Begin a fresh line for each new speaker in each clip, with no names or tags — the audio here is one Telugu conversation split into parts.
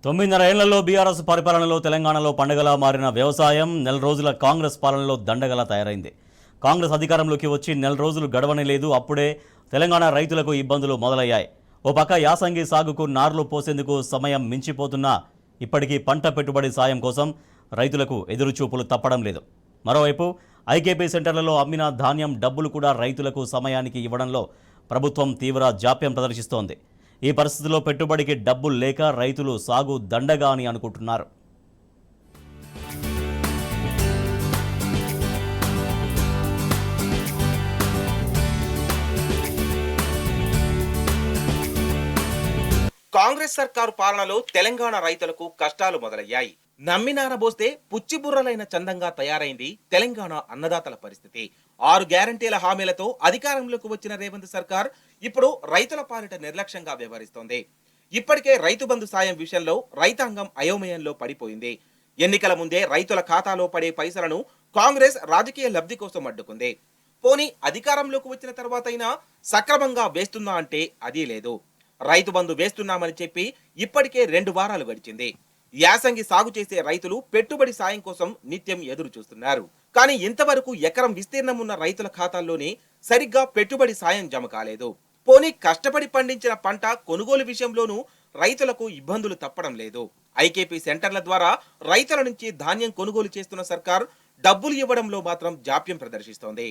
9.5 ఏళ్లలో బీఆర్ఎస్ పరిపాలనలో తెలంగాణలో పండగలా మారిన వ్యవసాయం నెల రోజుల కాంగ్రెస్ పాలనలో దండగలా తయారైంది. కాంగ్రెస్ అధికారంలోకి వచ్చి నెల రోజులు గడవనే లేదు. అప్పుడే తెలంగాణ రైతులకు ఇబ్బందులు మొదలయ్యాయి. ఓ పక్క యాసంగి సాగుకు నార్లు పోసేందుకు సమయం మించిపోతున్నా ఇప్పటికీ పంట పెట్టుబడి సాయం కోసం రైతులకు ఎదురుచూపులు తప్పడం లేదు. మరోవైపు ఐకేపీ సెంటర్లలో అమ్మిన ధాన్యం డబ్బులు కూడా రైతులకు సమయానికి ఇవ్వడంలో ప్రభుత్వం తీవ్ర జాప్యం ప్రదర్శిస్తోంది. ఈ పరిస్థితిలో పెట్టుబడికి డబ్బులు లేక రైతులు సాగు దండగా అని అనుకుంటున్నారు.
కాంగ్రెస్ సర్కారు పాలనలో తెలంగాణ రైతులకు కష్టాలు మొదలయ్యాయి. నమ్మినారబోస్తే పుచ్చిబుర్రలైన చందంగా తయారైంది తెలంగాణ అన్నదాతల పరిస్థితి. 6 గ్యారంటీల హామీలతో అధికారంలోకి వచ్చిన రేవంత్ సర్కార్ ఇప్పుడు రైతుల పాలిట నిర్లక్ష్యంగా వ్యవహరిస్తోంది. ఇప్పటికే రైతు బంధు సాయం విషయంలో రైతాంగం అయోమయంలో పడిపోయింది. ఎన్నికల ముందే రైతుల ఖాతాలో పడే పైసలను కాంగ్రెస్ రాజకీయ లబ్ధి కోసం అడ్డుకుంది. పోనీ అధికారంలోకి వచ్చిన తర్వాతైనా సక్రమంగా వేస్తుందా అంటే అదీ లేదు. రైతు బంధు వేస్తున్నామని చెప్పి ఇప్పటికే 2 వారాలు గడిచింది. యాసంగి సాగు చేసే రైతులు పెట్టుబడి సాయం కోసం నిత్యం ఎదురు చూస్తున్నారు. కానీ ఇంతవరకు ఎకరం విస్తీర్ణం ఉన్న రైతుల ఖాతాల్లోనే సరిగ్గా పెట్టుబడి సాయం జమ కాలేదు. పోనీ కష్టపడి పండించిన పంట కొనుగోలు విషయంలోనూ రైతులకు ఇబ్బందులు తప్పడం లేదు. ఐకేపీ సెంటర్ల ద్వారా రైతుల నుంచి ధాన్యం కొనుగోలు చేస్తున్న సర్కార్ డబ్బులు ఇవ్వడంలో మాత్రం జాప్యం ప్రదర్శిస్తోంది.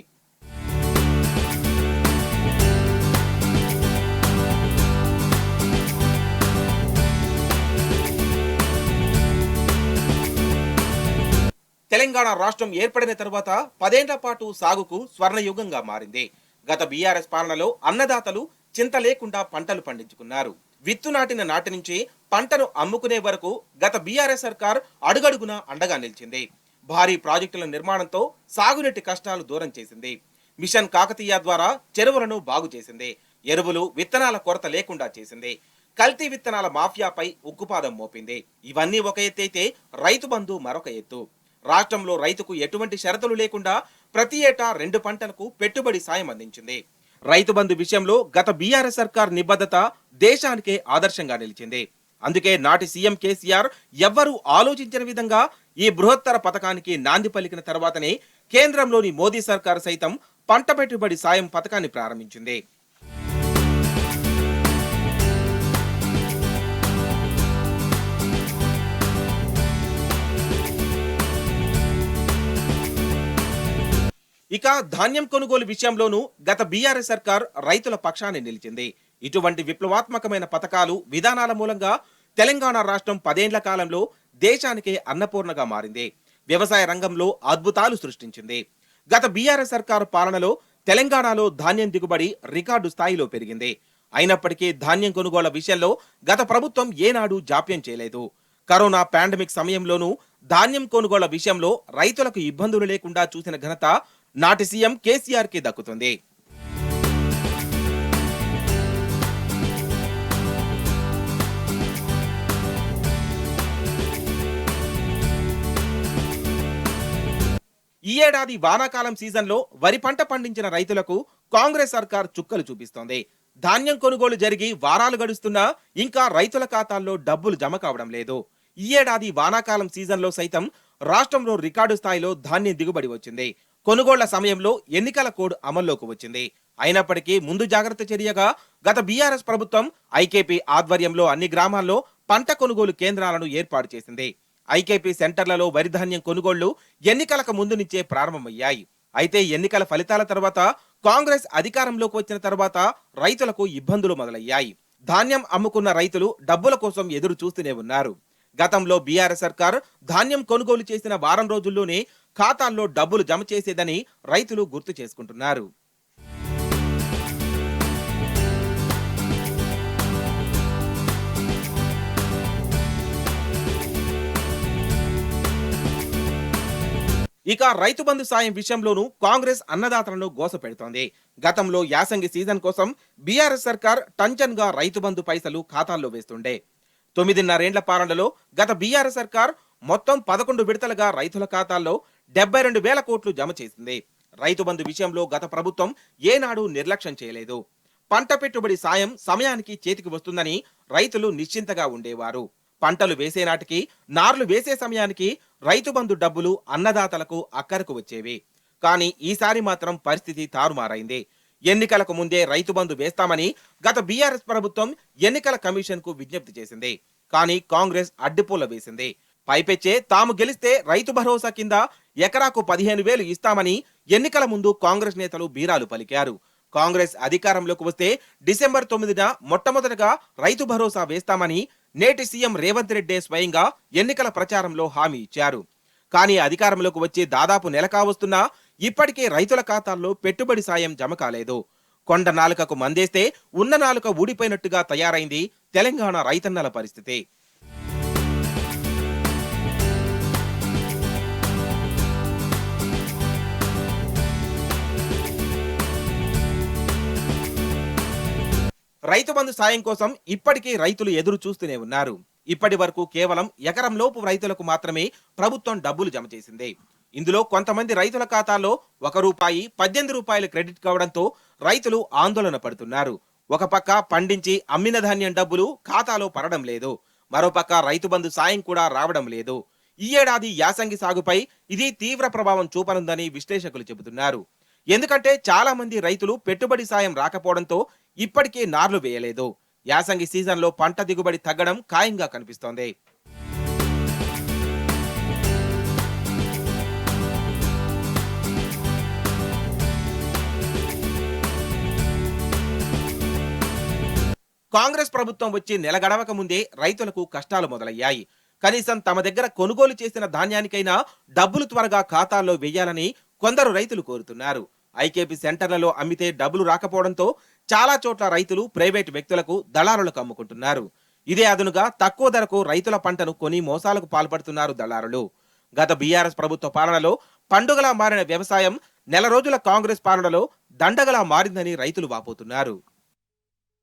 తెలంగాణ రాష్ట్రం ఏర్పడిన తరువాత 10 ఏళ్ల పాటు సాగుకు స్వర్ణయుగంగా మారింది. గత బీఆర్ఎస్ పాలనలో అన్నదాతలు చింత లేకుండా పంటలు పండించుకున్నారు. విత్తు నాటిన నాటి నుంచి పంటను అమ్ముకునే వరకు గత బీఆర్ఎస్ సర్కార్ అడుగడుగునా అండగా నిలిచింది. భారీ ప్రాజెక్టుల నిర్మాణంతో సాగునీటి కష్టాలు దూరం చేసింది. మిషన్ కాకతీయ ద్వారా చెరువులను బాగు చేసింది. ఎరువులు విత్తనాల కొరత లేకుండా చేసింది. కల్తీ విత్తనాల మాఫియాపై ఉక్కుపాదం మోపింది. ఇవన్నీ ఒక ఎత్తైతే రైతు బంధు మరొక ఎత్తు. రాష్ట్రంలో రైతుకు ఎటువంటి షరతులు లేకుండా ప్రతి ఏటా 2 పంటలకు పెట్టుబడి సాయం అందించింది. రైతు బంధు విషయంలో గత బీఆర్ఎస్ సర్కార్ నిబద్ధత దేశానికే ఆదర్శంగా నిలిచింది. అందుకే నాటి సీఎం కేసీఆర్ ఎవ్వరూ ఆలోచించిన విధంగా ఈ బృహత్తర పథకానికి నాంది పలికిన తర్వాతనే కేంద్రంలోని మోదీ సర్కార్ సైతం పంట పెట్టుబడి సాయం పథకాన్ని ప్రారంభించింది. ఇక ధాన్యం కొనుగోలు విషయంలోనూ గత బీఆర్ఎస్ సర్కార్ రైతుల పక్షాన్ని నిలిచింది. ఇటువంటి విప్లవాత్మకమైన పథకాలు విధానాల మూలంగా తెలంగాణ రాష్ట్రం 10 ఏళ్ల కాలంలో దేశానికే అన్నపూర్ణగా మారింది. వ్యవసాయ రంగంలో అద్భుతాలు సృష్టించింది. గత బీఆర్ఎస్ సర్కారు పాలనలో తెలంగాణలో ధాన్యం దిగుబడి రికార్డు స్థాయిలో పెరిగింది. అయినప్పటికీ ధాన్యం కొనుగోళ్ల విషయంలో గత ప్రభుత్వం ఏనాడు జాప్యం చేయలేదు. కరోనా పాండమిక్ సమయంలోనూ ధాన్యం కొనుగోళ్ల విషయంలో రైతులకు ఇబ్బందులు లేకుండా చూసిన ఘనత నాటి సీఎం కేసీఆర్ కి దక్కుతుంది. ఈ ఏడాది వానాకాలం సీజన్లో వరి పంట పండించిన రైతులకు కాంగ్రెస్ సర్కార్ చుక్కలు చూపిస్తోంది. ధాన్యం కొనుగోలు జరిగి వారాలు గడుస్తున్నా ఇంకా రైతుల ఖాతాల్లో డబ్బులు జమ కావడం లేదు. ఈ ఏడాది వానాకాలం సీజన్లో సైతం రాష్ట్రంలో రికార్డు స్థాయిలో ధాన్యం దిగుబడి వచ్చింది. కొనుగోళ్ల సమయంలో ఎన్నికల కోడ్ అమల్లోకి వచ్చింది. అయినప్పటికీ ముందు జాగ్రత్త చర్యగా గత బీఆర్ఎస్ ప్రభుత్వం ఐకేపీ ఆధ్వర్యంలో అన్ని గ్రామాల్లో పంట కొనుగోలు కేంద్రాలను ఏర్పాటు చేసింది. ఐకేపీ సెంటర్లలో వరి ధాన్యం కొనుగోళ్లు ఎన్నికలకు ముందు నుంచే ప్రారంభమయ్యాయి. అయితే ఎన్నికల ఫలితాల తర్వాత కాంగ్రెస్ అధికారంలోకి వచ్చిన తర్వాత రైతులకు ఇబ్బందులు మొదలయ్యాయి. ధాన్యం అమ్ముకున్న రైతులు డబ్బుల కోసం ఎదురు చూస్తూనే ఉన్నారు. గతంలో బీఆర్ఎస్ సర్కార్ ధాన్యం కొనుగోలు చేసిన వారం రోజుల్లోనే ఖాతాల్లో డబ్బులు జమ చేసేదని రైతులు గుర్తు చేసుకుంటున్నారు. ఇక రైతు బంధు సాయం విషయంలోనూ కాంగ్రెస్ అన్నదాతలను గోసపెడుతోంది. గతంలో యాసంగి సీజన్ కోసం బీఆర్ఎస్ సర్కార్ టంచన్ గా రైతు బంధు పైసలు ఖాతాల్లో వేస్తుండే. 9.5 ఏళ్ల పాలనలో గత బీఆర్ఎస్ సర్కార్ మొత్తం 11 విడతలుగా రైతుల ఖాతాల్లో 72,000 కోట్లు జమ చేసింది. రైతు బంధు విషయంలో గత ప్రభుత్వం ఏనాడు నిర్లక్ష్యం చేయలేదు. పంట పెట్టుబడి సాయం సమయానికి చేతికి వస్తుందని రైతులు నిశ్చింతగా ఉండేవారు. పంటలు వేసే నాటికి, నార్లు వేసే సమయానికి రైతు బంధు డబ్బులు అన్నదాతలకు అక్కరకు వచ్చేవి. కానీ ఈసారి మాత్రం పరిస్థితి తారుమారైంది. ఎన్నికలకు ముందే రైతు బంధు వేస్తామని గత బీఆర్ఎస్ ప్రభుత్వం ఎన్నికల కమిషన్ కు విజ్ఞప్తి చేసింది. కానీ కాంగ్రెస్ అడ్డుపూల వేసింది. పైపెచ్చే తాము గెలిస్తే రైతు భరోసా కింద ఎకరాకు 15,000 ఇస్తామని ఎన్నికల ముందు కాంగ్రెస్ నేతలు బీరాలు పలికారు. కాంగ్రెస్ అధికారంలోకి వస్తే డిసెంబర్ 9న మొట్టమొదటగా రైతు భరోసా వేస్తామని నేటి సీఎం రేవంత్ రెడ్డి స్వయంగా ఎన్నికల ప్రచారంలో హామీ ఇచ్చారు. కానీ అధికారంలోకి వచ్చి దాదాపు నెల కావస్తున్నా ఇప్పటికే రైతుల ఖాతాల్లో పెట్టుబడి సాయం జమ కాలేదు. కొండ నాలుకకు మందేస్తే ఉన్న నాలుక ఊడిపోయినట్టుగా తయారైంది తెలంగాణ రైతన్నల పరిస్థితి. రైతు బంధు సాయం కోసం ఇప్పటికీ రైతులు ఎదురు చూస్తూనే ఉన్నారు. ఇప్పటి వరకు కేవలం ఎకరం లోపు రైతులకు మాత్రమే ప్రభుత్వం డబ్బులు జమ చేసింది. ఇందులో కొంతమంది రైతుల ఖాతాల్లో ₹1, ₹18 క్రెడిట్ కావడంతో రైతులు ఆందోళన పడుతున్నారు. ఒక పక్క పండించి అమ్మిన ధాన్యం డబ్బులు ఖాతాలో పడడం లేదు, మరోపక్క రైతు బంధు సాయం కూడా రావడం లేదు. ఈ ఏడాది యాసంగి సాగుపై ఇది తీవ్ర ప్రభావం చూపనుందని విశ్లేషకులు చెబుతున్నారు. ఎందుకంటే చాలా మంది రైతులు పెట్టుబడి సాయం రాకపోవడంతో ఇప్పటికే నార్లు వేయలేదు. యాసంగి సీజన్లో పంట దిగుబడి తగ్గడం ఖాయంగా కనిపిస్తోంది. కాంగ్రెస్ ప్రభుత్వం వచ్చి నెల గడవక ముందే రైతులకు కష్టాలు మొదలయ్యాయి. కనీసం తమ దగ్గర కొనుగోలు చేసిన ధాన్యానికైనా డబ్బులు త్వరగా ఖాతాల్లో వేయాలని కొందరు రైతులు కోరుతున్నారు. ఐకేపీ సెంటర్లలో అమ్మితే డబ్బులు రాకపోవడంతో చాలా చోట్ల రైతులు ప్రైవేటు వ్యక్తులకు, దళారులకు అమ్ముకుంటున్నారు. ఇదే అదునుగా తక్కువ ధరకు రైతుల పంటను కొని మోసాలకు పాల్పడుతున్నారు దళారులు. గత బీఆర్ఎస్ ప్రభుత్వ పాలనలో పండుగలా మారిన వ్యవసాయం నెల రోజుల కాంగ్రెస్ పాలనలో దండగలా మారిందని రైతులు వాపోతున్నారు.